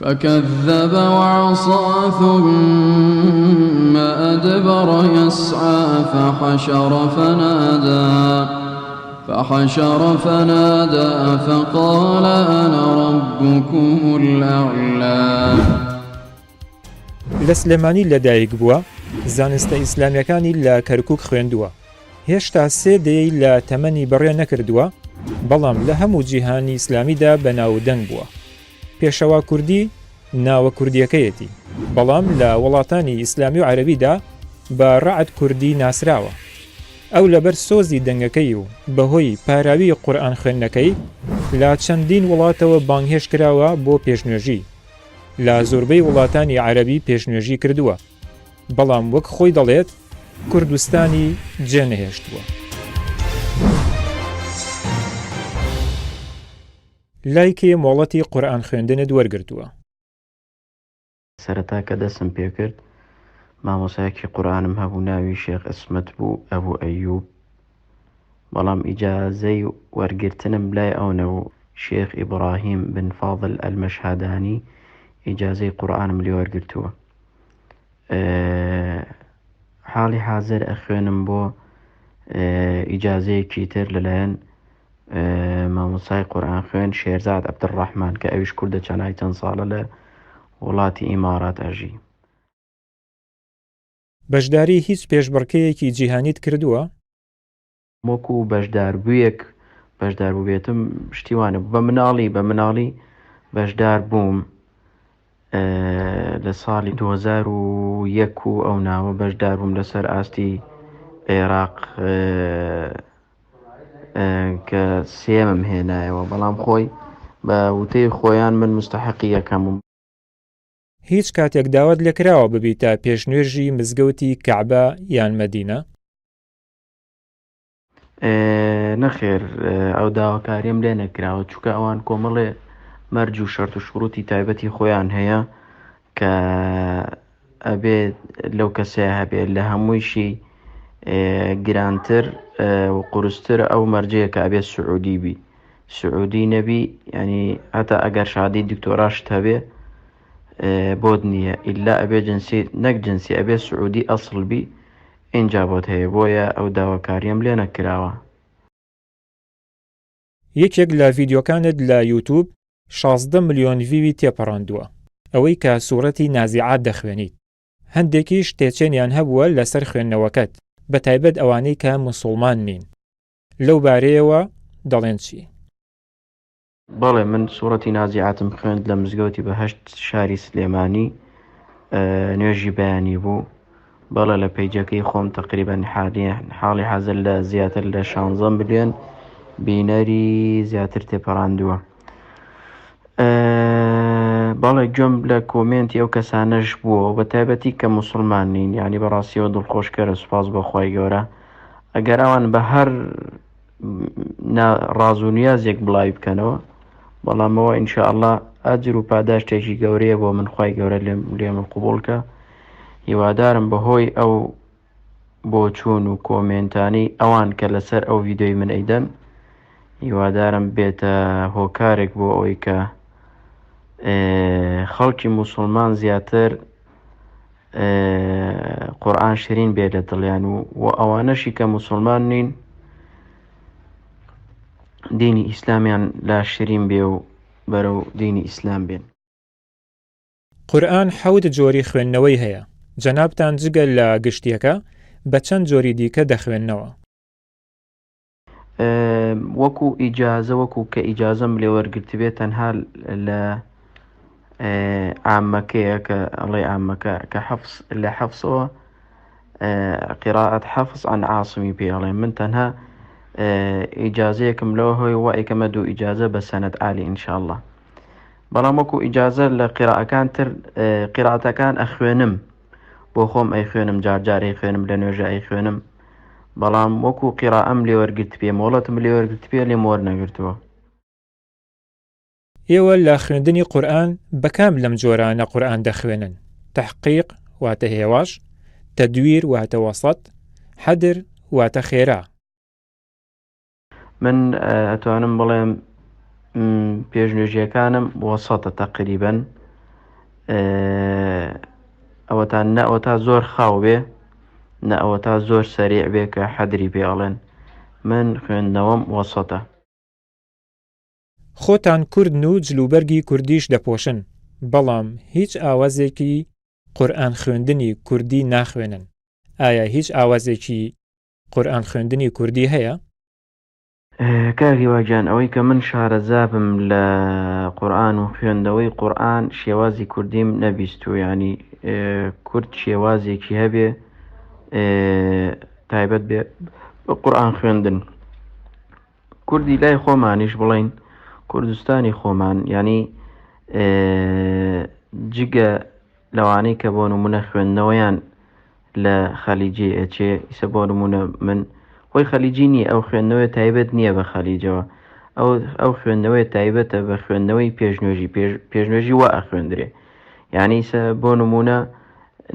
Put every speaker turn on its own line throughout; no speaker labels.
فكذب وعصى ثم أدبر يسعى فحشر فنادى فقال أنا ربكم الأعلى.
لە سلێمانی لەدایک بووە، زانستە ئیسلامیەکانی لە کەرکووک خوێندووە. هێشتا 3 دەیەی لە تەمەنی بەڕێ نەکردووە، بەڵام لە هەموو جیهانی ئیسلامیدا بەناودەنگ بووە. پێشەوا کوردی ناوە کوردیەکەیەتی، بەڵام لە وڵاتانی ئیسلامی و عەرەبیدا بە ڕەعد کوردی ناسراوە. ئەو لەبەر سۆزی دەنگەکەی و بەهۆی پاراوی قورئان خوێندنەکەی لە چەندین وڵاتەوە بانگهێش کراوە بۆ پێشنوێژی. لە زۆربەی وڵاتانی عەرەبی پێشنوێژی کردووە، بەڵام وەک خۆی دەڵێت کوردستانی جێنەهێشتووە. لایکێ مۆڵەتی قورئان خوێندنت وەرگرتووە.
سەرەتا کە دەستم پێ کرد مامۆسایەکی قورئانم هەبوو، ناوی شێخ ئەسمەت بوو، ئەبوو ئەیوب، بەڵام ئیجازەی وەرگرتنم لای ئەونە و شێخ ئیبراهیم بن فاضل ئەلمەشهادانی ئیجازەی قورئانم لێ وەرگرتووە. حاڵی حازر ئەخوێنم بۆ ئیجازەیەکی تر لەلایەن مامۆسای قورئان خوێن شێرزاد عەبدوڕەحمان کە ئەویش کوردە چەنای چەند ساڵە لە وڵاتی ئیمارات ئەژی.
بەشداری هیچ پێشبڕکێیەکی جیهانیت کردووە؟
وەکو بەشداربوویەک بەشداربووبێتم شتیوانە بە مناڵی بەشدار بووم لە ساڵی 2001 و ئەو ناوە بەشدار بووم لەسەر ئاستی عێراق کە سێمم هێنایەوە، بەڵام خۆی بە وتەی خۆیان من مستحقی یەکەم بووم.
هیچ کاتێک داوات لێکراوە ببیتە پێشنوێژی مزگەوتی کەعبە یان مەدینە؟
نەخێر، ئەو داواکاریم لێ نەکراوە، چونکە ئەوان کۆمەڵێ مەرج و شەرت و شروتی تایبەتی خۆیان هەیە کە ئەبێت لەو کەسەیە هەبێت لە هەموویشی گرانتر و قورستر ئەو مەرجەیە کە ئەبێت سعودی بی. سعودی نەبی ینی هەتا ئەگەر شادی دکتۆراشت هەبێ بۆت نییە، ئیلا ئەبێ جنسی نەک جنسی ئەبێ سعودی ئەسڵ بی، اینجا بۆت هەیە، بۆیە ئەو داواکاریم لێ نەکراوە.
یەکێک لە ڤیدیۆکانت لە یوتیوب 16 ملیۆن ڤیوی تێپەڕاندووە، ئەوەی کە سوورەتی نازیعات دەخوێنیت. هەندێکیش تێچێنیان هەبووە لەسەر خوێندنەوەکەت، بە تایبەت ئەوانەی کە موسڵمان نین. لەو بارەیەوە دەڵێن چی؟
بەڵێ، من سوورەتی نازیعاتم خوێند لە مزگەوتی بەهەشت شاری سلێمانی، نوێژی بەیانی بوو. بەڵێ لە پەیجەکەی خۆم تقریبەن حاڵی حەزر لە زیاتر لە 16 ملیۆن بینەری زیاتر تێپەڕاندووە. بەڵێ گوێم لە کۆمنتی ئەو کەسانەش بووە، بە تایبەتی کە موسڵمان نین، یعنی بەڕاستیەوە دڵخۆشکەرە، سوپاس بەخوای گەورە. ئەگەر ئەوان بە هەر ڕاز و نیازێک بڵاوی بکەنەوە، بەڵامەوە ئینشاءالله ئەجر و پاداشتێکی گەورەیە بۆ من، خوای گەورە لێمە قوبوڵکە. هیوادارم بەهۆی ئەو بۆچوون و کۆمنتانی ئەوان کە لەسەر ئەو ڤیدیۆی من ئەیدەن، هیوادارم بێتە هۆکارێک بۆ ئەوەی کە خەڵکی موسڵمان زیاتر قورئان شیرین بێت لە دڵیان و ئەوانەشی کە موسڵمان نین دینی ئیسلامیان لا شیرین بێ و بەرەو دینی ئیسلام بێن.
قورئان 7 جۆری خوێندنەوەی هەیە. جەنابتان جگە لە گشتیەکە بە چەند جۆری دیکە دەخوێننەوە؟
وەکو ئیجازە، وەکو کە ئیجازەم لێ وەرگرتبێت تەنها لە عامەکەیە کە ئەڵێ عامەکە کە لە حەفسەوە قراءەت حەفس عن عاصمی پێڵێ، من تەنها ئیجازەیەکم لەوە هۆی وایکەمە 2 ئیجازە بە سەنەد عالی ئینشاءالله. بەڵام وەکو ئیجازە لە قراءەکان تر قراءەتەکان ئەخوێنم، بۆ خۆم ئەیخوێنم، جارجار ئەیخوێنم، لە نوێژە ئەیخوێنم، بەڵام وەکو قراءەم لێ وەرگرت پێ، مۆڵەتم لێ وەرگرت پێ، لێم وەرنەگرتووە.
ئێوە لە خوێندنی قورئان بەکام لەم جۆرانە قورئان دەخوێنن؟ تەحقیق واتە هێواش، تەدویر واتە وەسەط، حەدر واتە خێرا.
من ئەتوانم بڵێم پێشنوێژیەکانم وەسەطە تەقریبەن، ئەوەتان نەئەوە تا زۆر خاو بێ نە ئەوە تا زۆر سەریع بێ کە حەدری پێڵێن من خوێندنەوەم وەسەتە.
خۆتان کوردن و جلوبەرگی کوردیش دەپۆشن، بەڵام هیچ ئاوازێکی قورئان خوێندنی کوردی ناخوێنن. ئایا هیچ ئاوازێکی قورئان خوێندنی کوردی هەیە؟
کاکی واگیان ئەوەی کە من شارەزابم لە قورئان و خوێندەوەی قورئان شێوازی کوردیم نەبیست و ینی کورد شێوازێکی هەبێ تایبەت بێ بە قورئان خوێندن. کوردی لای خۆمانیش بڵین کوردستانی خۆمان ینی جگە لەوانەی کە بۆ نمونە خوێندنەوەیان لە خەلیجێ ئەچێ ئیسە بۆ نمونە من خۆی خەلیجی نییە، ئەو خوێندنەوەی تایبەت نییە بە خەلیجەوە، ئەو خوێندنەوەی تایبەتە بە خوێندنەوەی پێشنوێژی پێشنوێژی وا ئەخوێندرێ. یعنی ئیسە بۆ نمونە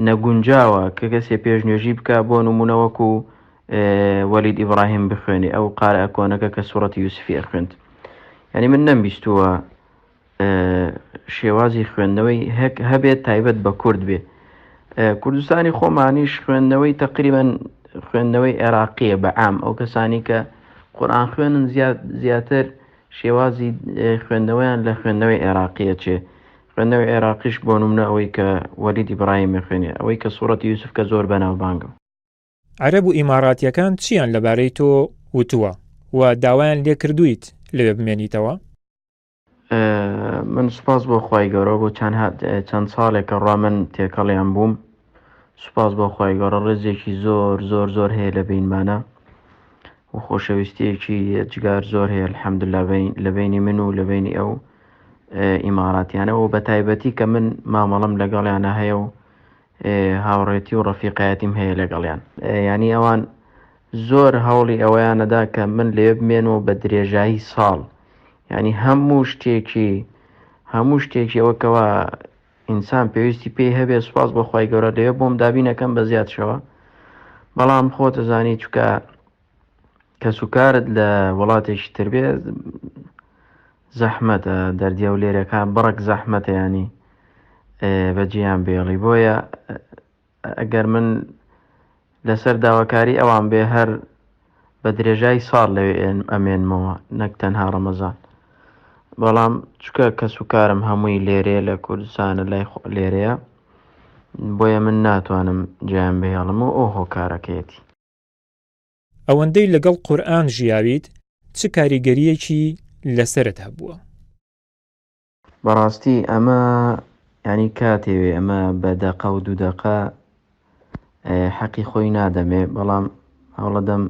نەگونجاوە کە کەسێ پێشنوێژی بکە بۆ نمونە وەکو وەلید ئیبراهیم بخوێنێ ئەو قارە کۆنەکە کە سوورەتی یوسفی ئەخوێند. ینی من نەمبیستووە شێوازی خوێندنەوەی هەبێت تایبەت بە کورد بێ. کوردستانی خۆمانیش خوێندنەوەی تقریبەن خوێندنەوەی عێراقیە بەعام، ئەو کەسانی کە قورئان خوێنن زیاتر شێوازی خوێندنەوەیان لە خوێندنەوەی عێراقیە چێ. خوێندنەوەی عێراقیش بۆ نمونە ئەوەی کە وەلید ئیبراهیم خوێنێ، ئەوەی کە سوورەتی یوسف کە زۆر بەناوبانگە.
عەرەب و ئیماراتیەکان چیان لەبارەی تۆ وتووە و داوایان لێ کردوویت لەوێ بمێنیتەوە؟
من سوپاس بۆ خوای گەورە بۆ چەند ساڵێکە ڕوا من تێکەڵیان بووم. سوپاس بۆ خوای گەورە ڕێزێکی زۆر زۆر زۆر هەیە لە بینمانە و خۆشەویستیەکی جگار زۆر هەیە الحەمدوللا لە بینی من و لە بینی ئەو ئیماراتیانە و بە تایبەتی کە من مامەڵەم لەگەڵیانە هەیە و هاوڕێتی و ڕەفیقایەتیم هەیە لەگەڵیان. ینی ئەوان زۆر هەوڵی ئەوەیانەدا کە من لێ بمێنەوە بە درێژایی ساڵ، ینی هەموو شتێکی ئەوەکەوە ئینسان پێویستی پێی هەبێ سوپاس بۆ خوای گەورە لێوە بۆم دابینەکەم بە زیادشەوە. بەڵام خۆتە زانی چکە کە سوکارت لە وڵاتێکی تر بێ زەحمەتە، دەردیە و لێرەکان بڕک زەحمەتە ینی بەجیان بێڵی. بۆیە ئەگەر من لەسەر داواکاری ئەوان بێ هەر بە درێژای ساڵ لەوێ ئەمێنمەوە نەک تەنها ڕەمەزان. بەڵام چکە کە سوکارم هەمووی لێرەیە لە کوردستانە لای لێرەیە بۆیە من ناتوانم جیان بهێڵم و ئەو هۆکارەکەیەتی.
ئەوەندەی لەگەڵ قورئان ژیاویت چ کاریگەریەکی لەسەرت هەبووە؟
بەڕاستی ئەمە ینی کاتێوێ ئەمە بە دەقە و دوو دەقە حەقی خۆی نادەمێ، بەڵام هەوڵەدەم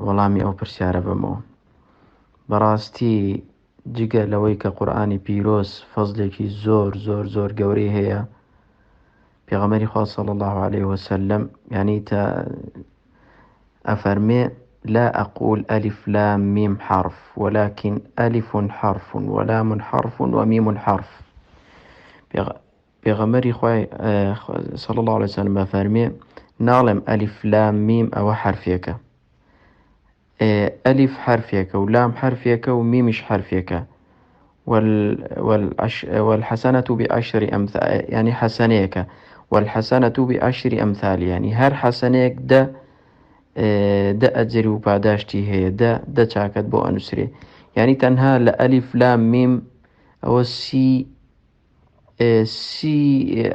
وەڵامی ئەو پرسیارە بمەوە. بەڕاستی جگە لەوەی کە قورئانی پیرۆز فەزلێکی زۆر زۆر زۆر گەورەی هەیە، پێغەمبەری خوا صلی الله عليه وسلم ینی تا ئەفەرمێ لا أقول ألف لام ميم حرف ولكن ألف حرف ولام حرف وميم حرف. پێغەمبەری خوای صلی الله عليه وسلم ئەفەرمێ ناڵێم ئەلیف لام میم ئەوە حرفێکە، ئەلیف حرفێکە و لام حرفێکە و میمیش حرفێکە والحسنة بعشر أمثال يعني حسنيك والحسنة بعشر أمثال يعني هر حسنيك ده أجر وبعداشتي هي ده چاكت بو أنسري يعني تنها لألف لام ميم أو سي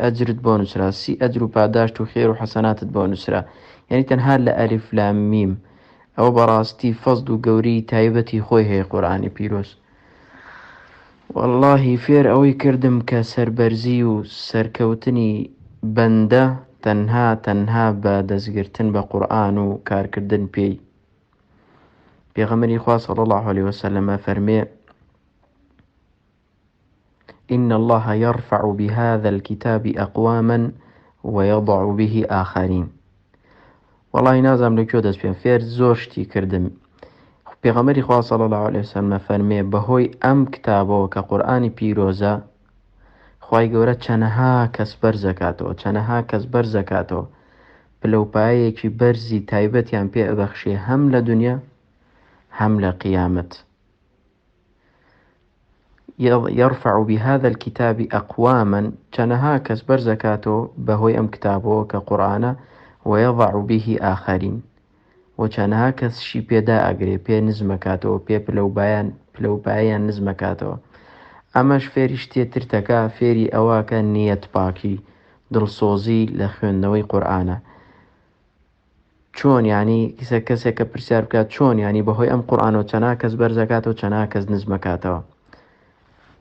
أجرت بونسرا سي أجر وبعداشت وخير وحسنات بونسرا يعني تنها لألف لام ميم أو براستي فضل وقوري تايبتي خوي هي قرآني بيروس. والله فێر ئەوەی کردم کە سەربەرزی و سەرکەوتنی بەندە تەنها بە دەستگرتن بە قورئان و کارکردن پێی. پێغەمبەری خوا صلی الله عليه وسلم فەرمێ إن الله يرفع بهذا الكتاب أقواما ويضع به آخرين. والله نازم لەکوێ دەست پێم فێر زۆر شتی کردم. پێغەمبەری خوا صلی الله عليه وسلم فەرمێ بەهۆی ئەم کتابەوە کە قورئانی پیرۆزە خوای گەورە چەندەها کەس بەرز دەکاتەوە پلەپایەکی بەرزی تایبەتیان پێ ئەبەخشێ هەم لە دونیا هەم لە قیامەت. يرفع بهذا الكتاب أقواما چەندەها کەس بەرزەکاتەوە بەهۆی ئەم کتابەوە کە قورآنە ويضع به آخرين و چەندەها کەسشی پێدا ئەگرێ پێ نزمەکاتەوە پێ پلەپایان نزمەکاتەوە. ئەمەش فێری شتێتر دەکا فێری ئەوەکە نیەت پاکی دڵسۆزی لە خوێندنەوەی قورآنە. چۆن ینی کەسێک کە پرسیار بکات چۆن ینی بەهۆی ئەم قورآنەوە چەندها کەس بەرزەکاتەوە چەندها کەس نزمەکاتەوە.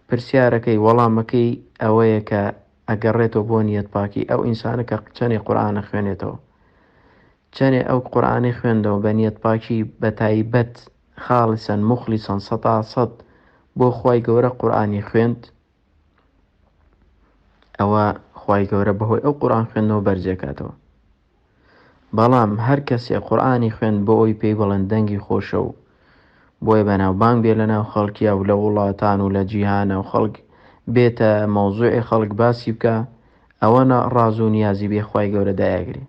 پرسیارەکەی وەڵامەکەی ئەوەیە کە ئەگەڕێتەوە بۆ نیەت پاکی ئەو ئینسانە کە چەندێ قورآنە خوێنێتەوە چەندێ ئەو قورآنەی خوێندەوە بە نیەت پاکی بە تایبەت خاڵسەن مخلیسەن 100% بۆ خوای گەورە قورآنی خوێند ئەوە خوای گەورە بەهۆی ئەو قورآن خوێندنەوە بەرزێکاتەوە. بەڵام هەر کەسێ قورآنی خوێند بۆ ئەوی پێی بڵێن دەنگی خۆشە و بۆیە بەناوبانگ بێ لە ناو خەڵکیە و لە وڵاتان و لە جیهانە و خەڵک بێتە مەوزوعی خەڵک باسی بکە ئەوە ڕاز و نیازی بێ خوای گەورە دایەگرێ.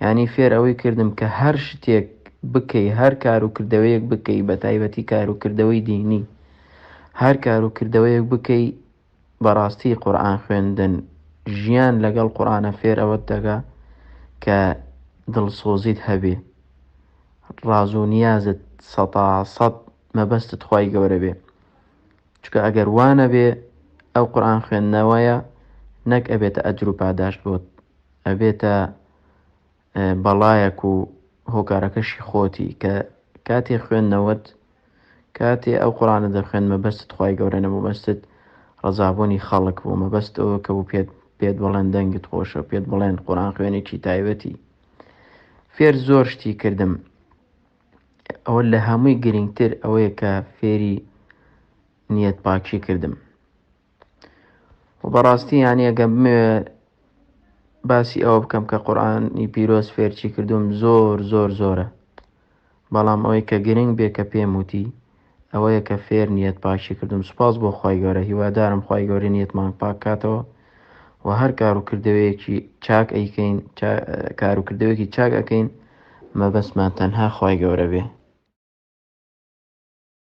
ینی فێر ئەوەی کردم کە هەر شتێک بکەی هەر کار و کردەوەیەک بکەی بە تایبەتی کار و کردەوەی دینی هەر کار و کردەوەیەک بکەی بەڕاستی قورآن خوێندن ژیان لەگەڵ قورآنە فێر ئەوەت دەگا کە دڵسۆزیت هەبێ ڕاز و نیازت 100% مەبەستت خوای گەورە بێ. چکە ئەگەر وانە بێ ئەو قورآن خوێندنەوەیە نەک ئەبێتە ئەجر و پاداشت بۆت ئەبێتە بەڵایەک و هۆکارەکەشی خۆتی کە کاتێ خوێندنەوەت کاتێ ئەو قورآنە دەخوێن مەبەستت خوای گەورە نە مەبەستت ڕزابوونی خەڵک بوو مەبەست ئەوە کە بوو پێت بڵێن دەنگت خۆشە پێت بڵێن قورآن خوێنێکی تایبەتی. فێر زۆر شتی کردم ئەوە لە هەمووی گرنگتر ئەوەیە کە فێری نیەت پاکی کردم و بەڕاستی یانی ئەگەم باسی ئەوە بکەم کە قورآنی پیرۆز فێرچی کردوم زۆرە بەڵام ئەوەی کە گرنگ بێ کە پێم وتی ئەوەیە کە فێر نیەت پاکی کردم. سوپاس بۆ خوای گەورە هیوادارم خوای گەورە نیەتمان پاک کاتەوە و هەر کار و کردەوەیەکی چاک ئەیکەین کار و کردەوەیەکی چاک ئەەکەین مەبەستمان تەنها خوای گەورە بێ.